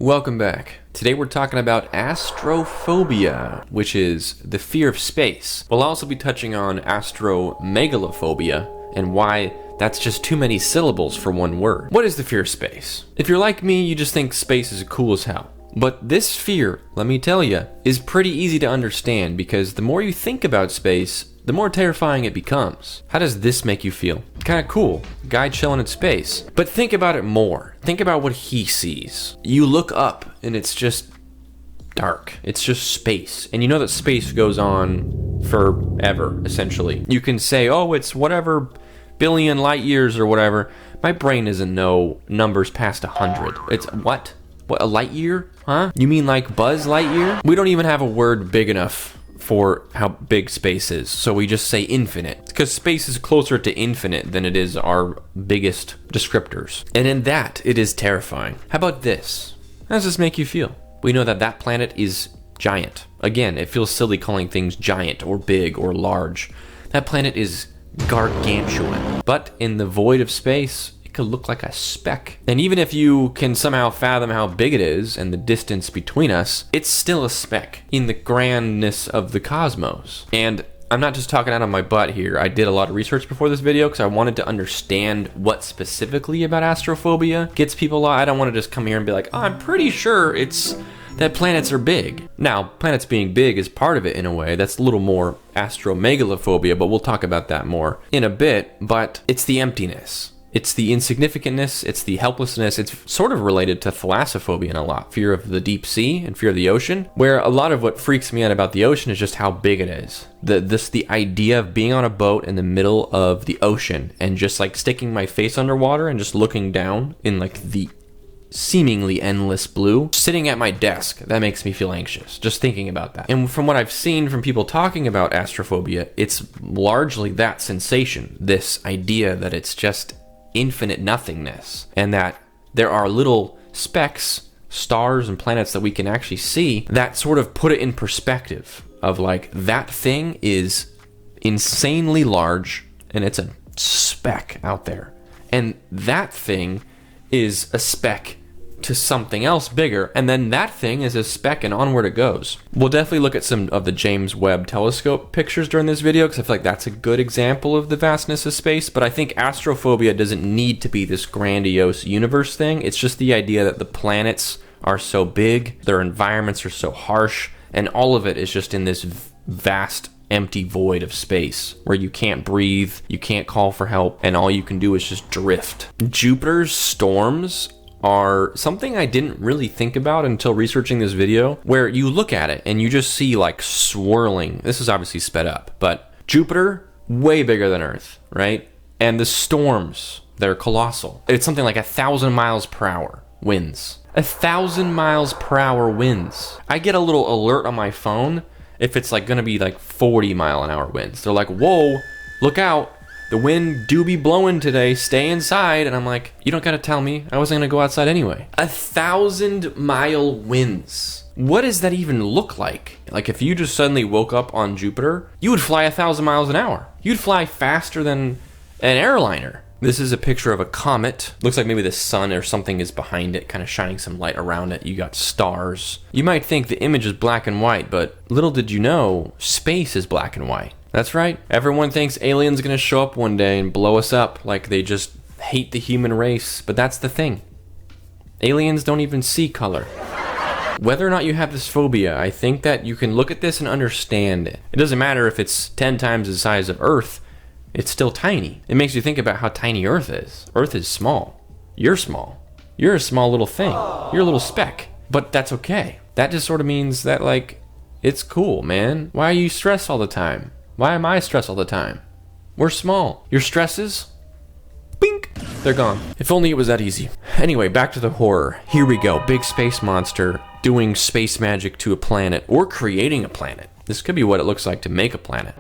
Welcome back. Today we're talking about astrophobia, which is the fear of space. We'll also be touching on astromegalophobia and why that's just too many syllables for one word. What is the fear of space? If you're like me, you just think space is cool as hell. But this fear, let me tell you, is pretty easy to understand because the more you think about space, the more terrifying it becomes. How does this make you feel? Kinda cool. Guy chilling in space. But think about it more. Think about what he sees. You look up and it's just dark. It's just space. And you know that space goes on forever, essentially. You can say, oh, it's whatever billion light years or whatever. My brain doesn't know numbers past 100. It's what? What, a light year? Huh? You mean like Buzz Lightyear? We don't even have a word big enough for how big space is, so we just say infinite, because space is closer to infinite than it is our biggest descriptors. And in that, it is terrifying. How about this? How does this make you feel? We know that that planet is giant. Again, it feels silly calling things giant or big or large. That planet is gargantuan. But in the void of space, it could look like a speck. And even if you can somehow fathom how big it is and the distance between us, it's still a speck in the grandness of the cosmos. And I'm not just talking out of my butt here. I did a lot of research before this video because I wanted to understand what specifically about astrophobia gets people. I don't want to just come here and be like, oh, I'm pretty sure it's that planets are big. Now, planets being big is part of it in a way. That's a little more astromegalophobia, but we'll talk about that more in a bit. But it's the emptiness. It's the insignificantness, it's the helplessness. It's sort of related to thalassophobia in a lot. Fear of the deep sea and fear of the ocean, where a lot of what freaks me out about the ocean is just how big it is. The idea of being on a boat in the middle of the ocean and just like sticking my face underwater and just looking down in like the seemingly endless blue, sitting at my desk, that makes me feel anxious, just thinking about that. And from what I've seen from people talking about astrophobia, it's largely that sensation, this idea that it's just infinite nothingness, and that there are little specks, stars and planets that we can actually see that sort of put it in perspective of like, that thing is insanely large and it's a speck out there, and that thing is a speck to something else bigger, and then that thing is a speck and onward it goes. We'll definitely look at some of the James Webb Telescope pictures during this video because I feel like that's a good example of the vastness of space, but I think astrophobia doesn't need to be this grandiose universe thing. It's just the idea that the planets are so big, their environments are so harsh, and all of it is just in this vast empty void of space where you can't breathe, you can't call for help, and all you can do is just drift. Jupiter's storms are something I didn't really think about until researching this video, where you look at it and you just see like swirling. This is obviously sped up, but Jupiter, way bigger than Earth, right? And the storms, they're colossal. It's something like 1,000 miles per hour winds. 1,000 miles per hour winds. I get a little alert on my phone if it's like gonna be like 40-mile-an-hour winds. They're like, whoa, look out. The wind do be blowing today, stay inside. And I'm like, you don't gotta tell me, I wasn't gonna go outside anyway. 1,000-mile winds. What does that even look like? Like if you just suddenly woke up on Jupiter, you would fly 1,000 miles an hour. You'd fly faster than an airliner. This is a picture of a comet. Looks like maybe the sun or something is behind it, kind of shining some light around it. You got stars. You might think the image is black and white, but little did you know, space is black and white. That's right. Everyone thinks aliens gonna show up one day and blow us up, like they just hate the human race. But that's the thing. Aliens don't even see color. Whether or not you have this phobia, I think that you can look at this and understand it. It doesn't matter if it's 10 times the size of Earth, it's still tiny. It makes you think about how tiny Earth is. Earth is small. You're small. You're a small little thing. You're a little speck. But that's okay. That just sort of means that, like, it's cool, man. Why are you stressed all the time? Why am I stressed all the time? We're small. Your stresses? Bink! They're gone. If only it was that easy. Anyway, back to the horror. Here we go. Big space monster doing space magic to a planet or creating a planet. This could be what it looks like to make a planet.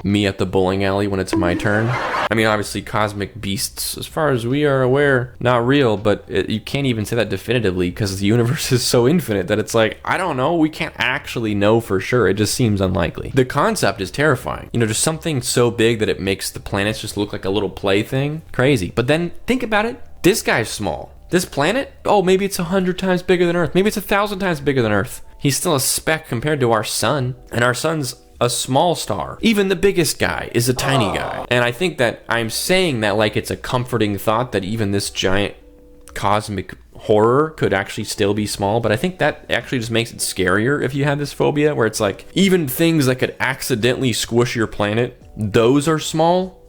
Me at the bowling alley when it's my turn. I mean, obviously, cosmic beasts, as far as we are aware, not real, but you can't even say that definitively because the universe is so infinite that it's like, I don't know, we can't actually know for sure. It just seems unlikely. The concept is terrifying. You know, just something so big that it makes the planets just look like a little plaything. Crazy. But then think about it. This guy's small. This planet? Oh, maybe it's 100 times bigger than Earth. Maybe it's 1,000 times bigger than Earth. He's still a speck compared to our sun. And our sun's a small star. Even the biggest guy is a tiny guy. And I think that I'm saying that like it's a comforting thought that even this giant cosmic horror could actually still be small, but I think that actually just makes it scarier if you have this phobia where it's like even things that could accidentally squish your planet, those are small.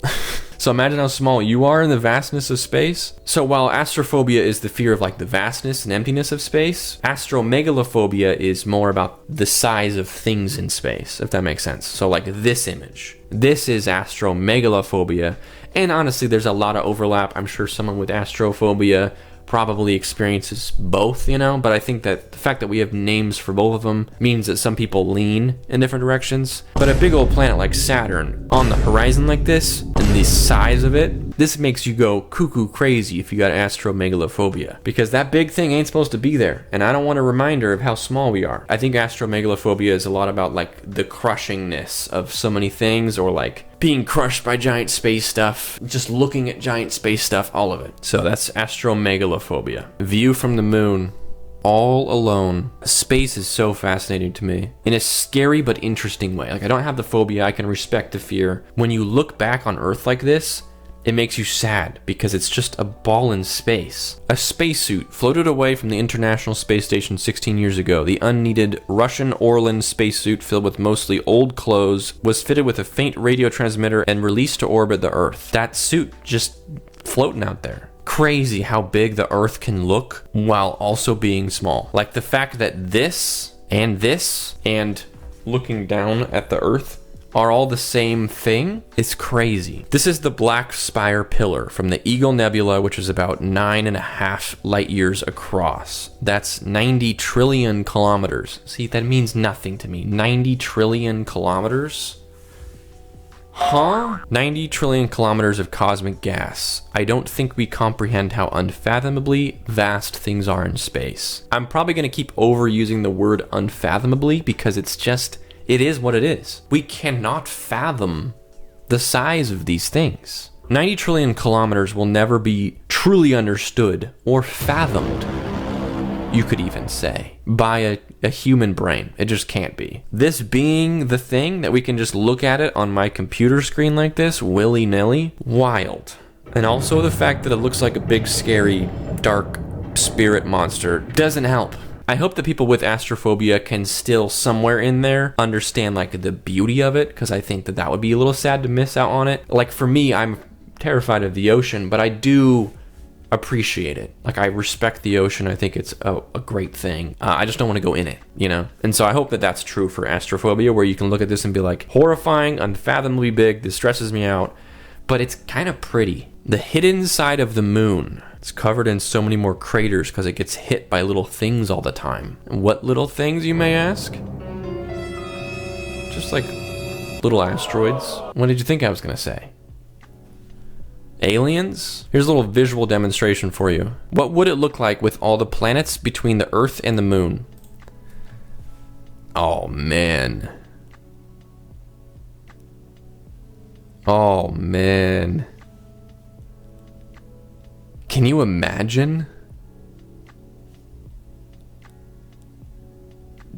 So imagine how small you are in the vastness of space. So while astrophobia is the fear of like the vastness and emptiness of space, astromegalophobia is more about the size of things in space, if that makes sense. So like this image, this is astromegalophobia. And honestly, there's a lot of overlap. I'm sure someone with astrophobia probably experiences both, you know, but I think that the fact that we have names for both of them means that some people lean in different directions. But a big old planet like Saturn on the horizon like this, and the size of it, this makes you go cuckoo crazy if you got astromegalophobia, because that big thing ain't supposed to be there, and I don't want a reminder of how small we are. I think astromegalophobia is a lot about like the crushingness of so many things, or like being crushed by giant space stuff, just looking at giant space stuff, all of it. So that's astromegalophobia. View from the moon, all alone. Space is so fascinating to me in a scary but interesting way. Like I don't have the phobia, I can respect the fear. When you look back on Earth like this, it makes you sad because it's just a ball in space. A spacesuit floated away from the International Space Station 16 years ago. The unneeded Russian Orlan spacesuit, filled with mostly old clothes, was fitted with a faint radio transmitter and released to orbit the Earth. That suit just floating out there. Crazy how big the Earth can look while also being small. Like the fact that this and looking down at the Earth are all the same thing is crazy. This is the Black Spire Pillar from the Eagle Nebula, which is about 9.5 light years across. That's 90 trillion kilometers. See, that means nothing to me. 90 trillion kilometers? Huh? 90 trillion kilometers of cosmic gas. I don't think we comprehend how unfathomably vast things are in space. I'm probably going to keep overusing the word unfathomably because it is what it is. We cannot fathom the size of these things. 90 trillion kilometers will never be truly understood or fathomed, you could even say, by a human brain. It just can't be. This being the thing that we can just look at it on my computer screen like this, willy-nilly, wild. And also the fact that it looks like a big, scary, dark spirit monster doesn't help. I hope that people with astrophobia can still somewhere in there understand like the beauty of it, because I think that would be a little sad to miss out on it. Like for me, I'm terrified of the ocean, but I do appreciate it. Like I respect the ocean. I think it's a great thing. I just don't want to go in it, you know? And so I hope that that's true for astrophobia, where you can look at this and be like, horrifying, unfathomably big, this stresses me out, but it's kind of pretty. The hidden side of the moon. It's covered in so many more craters because it gets hit by little things all the time. And what little things, you may ask? Just like little asteroids. What did you think I was going to say? Aliens? Here's a little visual demonstration for you. What would it look like with all the planets between the Earth and the moon? Oh, man. Oh, man. Can you imagine?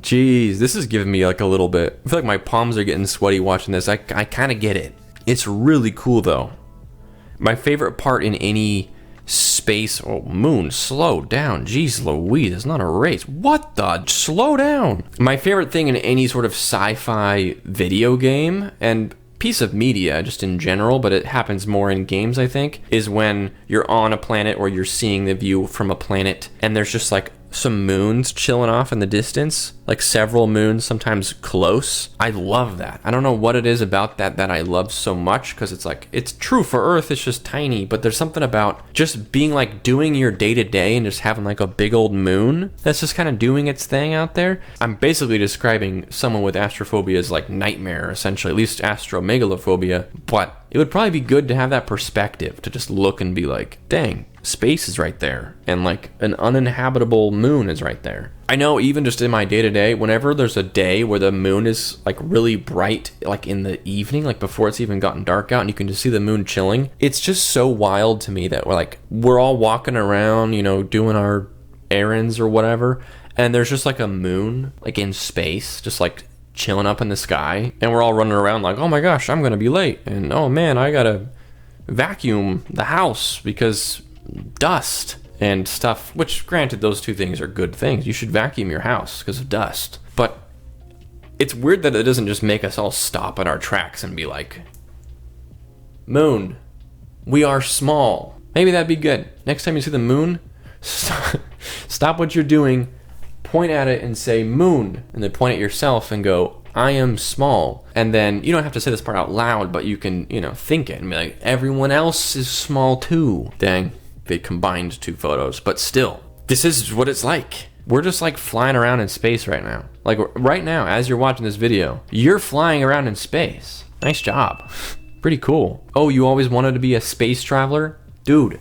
Jeez, this is giving me like a little bit. I feel like my palms are getting sweaty watching this. I kind of get it. It's really cool though. My favorite part in any space, moon, slow down. Jeez Louise, it's not a race. What the? Slow down. My favorite thing in any sort of sci-fi video game, and piece of media just in general, but it happens more in games, I think, is when you're on a planet or you're seeing the view from a planet and there's just like some moons chilling off in the distance, like several moons, sometimes close. I love that. I don't know what it is about that I love so much, because it's like, it's true for Earth, it's just tiny, but there's something about just being like doing your day-to-day and just having like a big old moon that's just kind of doing its thing out there. I'm basically describing someone with astrophobia as like nightmare, essentially, at least astromegalophobia, but it would probably be good to have that perspective to just look and be like, dang, space is right there. And like an uninhabitable moon is right there. I know even just in my day-to-day, whenever there's a day where the moon is like really bright, like in the evening, like before it's even gotten dark out and you can just see the moon chilling, it's just so wild to me that we're all walking around, you know, doing our errands or whatever, and there's just like a moon like in space, just like chilling up in the sky, and we're all running around like, oh my gosh, I'm gonna be late, and oh man, I gotta vacuum the house because dust and stuff, which granted, those two things are good things. You should vacuum your house because of dust, but it's weird that it doesn't just make us all stop in our tracks and be like, moon, we are small. Maybe that'd be good. Next time you see the moon, stop what you're doing, point at it and say moon, and then point at yourself and go, I am small. And then you don't have to say this part out loud, but you can, you know, think it and be like, everyone else is small too. Dang, they combined two photos, but still, this is what it's like. We're just like flying around in space right now. Like right now, as you're watching this video, you're flying around in space. Nice job. Pretty cool. Oh, you always wanted to be a space traveler? Dude,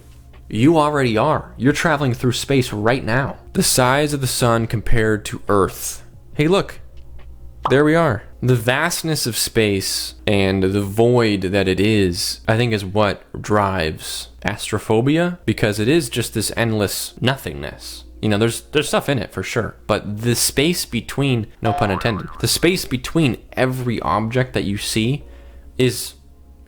you already are. You're traveling through space right now. The size of the sun compared to Earth. Hey, look. There we are. The vastness of space and the void that it is, I think, is what drives astrophobia, because it is just this endless nothingness. You know, there's stuff in it for sure, but the space between, no pun intended, the space between every object that you see is,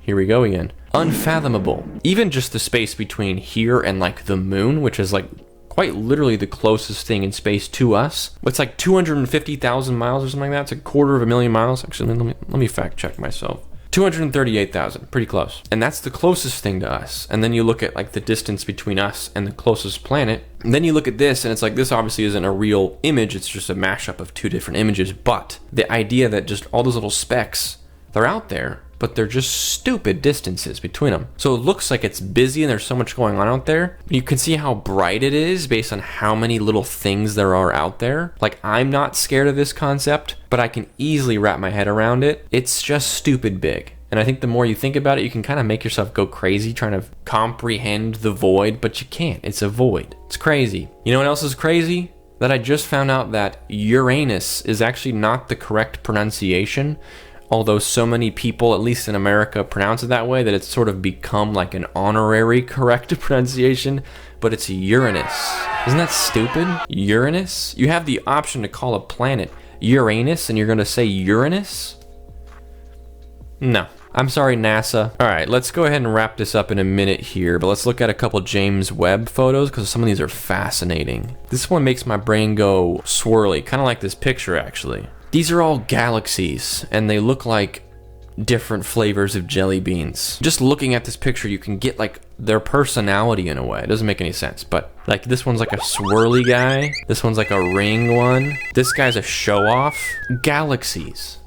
here we go again, unfathomable. Even just the space between here and like the moon, which is like quite literally the closest thing in space to us. It's like 250,000 miles or something like that. It's a 250,000 miles. Actually, let me fact check myself. 238,000, pretty close. And that's the closest thing to us. And then you look at like the distance between us and the closest planet. And then you look at this and it's like, this obviously isn't a real image. It's just a mashup of two different images. But the idea that just all those little specks, they're out there, but they're just stupid distances between them. So it looks like it's busy and there's so much going on out there. You can see how bright it is based on how many little things there are out there. Like, I'm not scared of this concept, but I can easily wrap my head around it. It's just stupid big. And I think the more you think about it, you can kind of make yourself go crazy trying to comprehend the void, but you can't. It's a void. It's crazy. You know what else is crazy? That I just found out that Uranus is actually not the correct pronunciation. Although so many people, at least in America, pronounce it that way, that it's sort of become like an honorary correct pronunciation, but it's Uranus. Isn't that stupid? Uranus? You have the option to call a planet Uranus, and you're going to say Uranus? No. I'm sorry, NASA. All right, let's go ahead and wrap this up in a minute here, but let's look at a couple James Webb photos because some of these are fascinating. This one makes my brain go swirly, kind of like this picture, actually. These are all galaxies, and they look like different flavors of jelly beans. Just looking at this picture, you can get like their personality in a way. It doesn't make any sense, but like this one's like a swirly guy. This one's like a ring one. This guy's a show-off. Galaxies.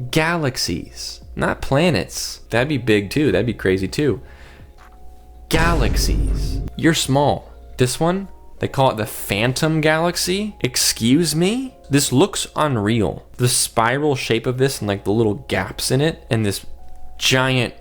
Galaxies. Not planets. That'd be big too. That'd be crazy too. Galaxies. You're small. This one, they call it the Phantom Galaxy. Excuse me? This looks unreal. The spiral shape of this and like the little gaps in it and this giant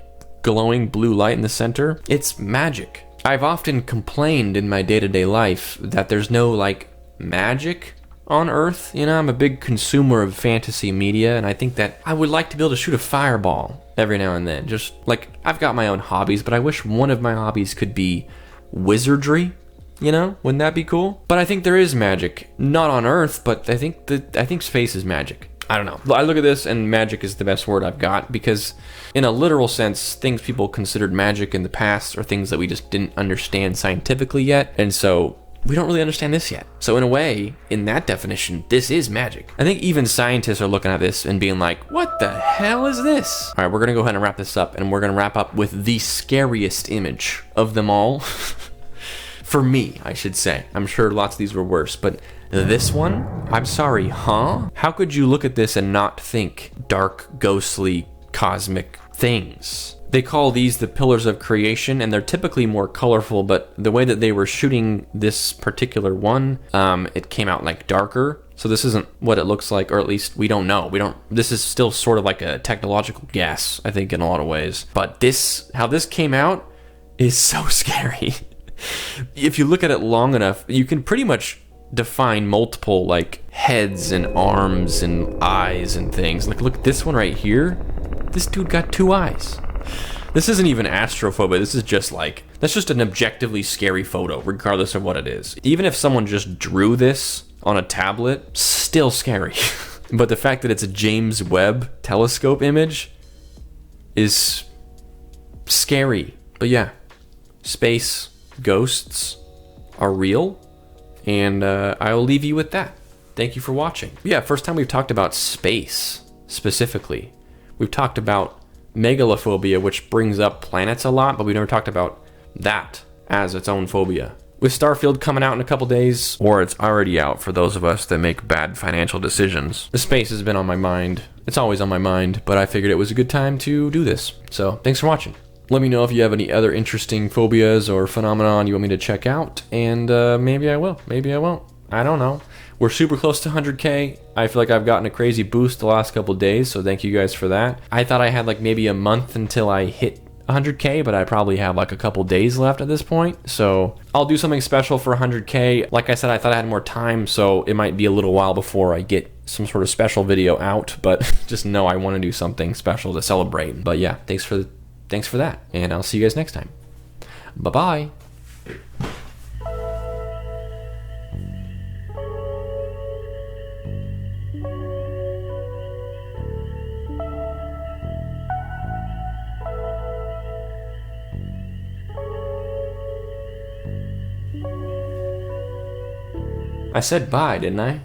glowing blue light in the center. It's magic. I've often complained in my day-to-day life that there's no like magic on Earth. You know, I'm a big consumer of fantasy media, and I think that I would like to be able to shoot a fireball every now and then. Just like, I've got my own hobbies, but I wish one of my hobbies could be wizardry. You know, wouldn't that be cool? But I think there is magic. Not on Earth, but I think space is magic. I don't know. I look at this and magic is the best word I've got, because in a literal sense, things people considered magic in the past are things that we just didn't understand scientifically yet. And so we don't really understand this yet. So in a way, in that definition, this is magic. I think even scientists are looking at this and being like, what the hell is this? All right, we're going to go ahead and wrap this up, and we're going to wrap up with the scariest image of them all. For me, I should say. I'm sure lots of these were worse, but this one, I'm sorry, huh? How could you look at this and not think dark, ghostly, cosmic things? They call these the pillars of creation, and they're typically more colorful, but the way that they were shooting this particular one, it came out like darker. So this isn't what it looks like, or at least we don't know. This is still sort of like a technological guess, I think, in a lot of ways. But how this came out is so scary. If you look at it long enough, you can pretty much define multiple like heads and arms and eyes and things. Like, look at this one right here. This dude got 2 eyes. This isn't even astrophobia. This is just like, that's just an objectively scary photo, regardless of what it is. Even if someone just drew this on a tablet, still scary. But the fact that it's a James Webb telescope image is scary. But yeah, space ghosts are real, and I will leave you with that. Thank you for watching. Yeah, first time we've talked about space specifically. We've talked about megalophobia, which brings up planets a lot, but we never talked about that as its own phobia. With Starfield coming out in a couple days, or it's already out for those of us that make bad financial decisions, the space has been on my mind. It's always on my mind, but I figured it was a good time to do this. So thanks for watching. Let me know if you have any other interesting phobias or phenomenon you want me to check out, and maybe I will, maybe I won't. I don't know. We're super close to 100K. I feel like I've gotten a crazy boost the last couple days, so thank you guys for that. I thought I had like maybe a month until I hit 100K, but I probably have like a couple days left at this point, so I'll do something special for 100K. Like I said, I thought I had more time, so it might be a little while before I get some sort of special video out, but just know I want to do something special to celebrate. But yeah, thanks for that, and I'll see you guys next time. Bye-bye. I said bye, didn't I?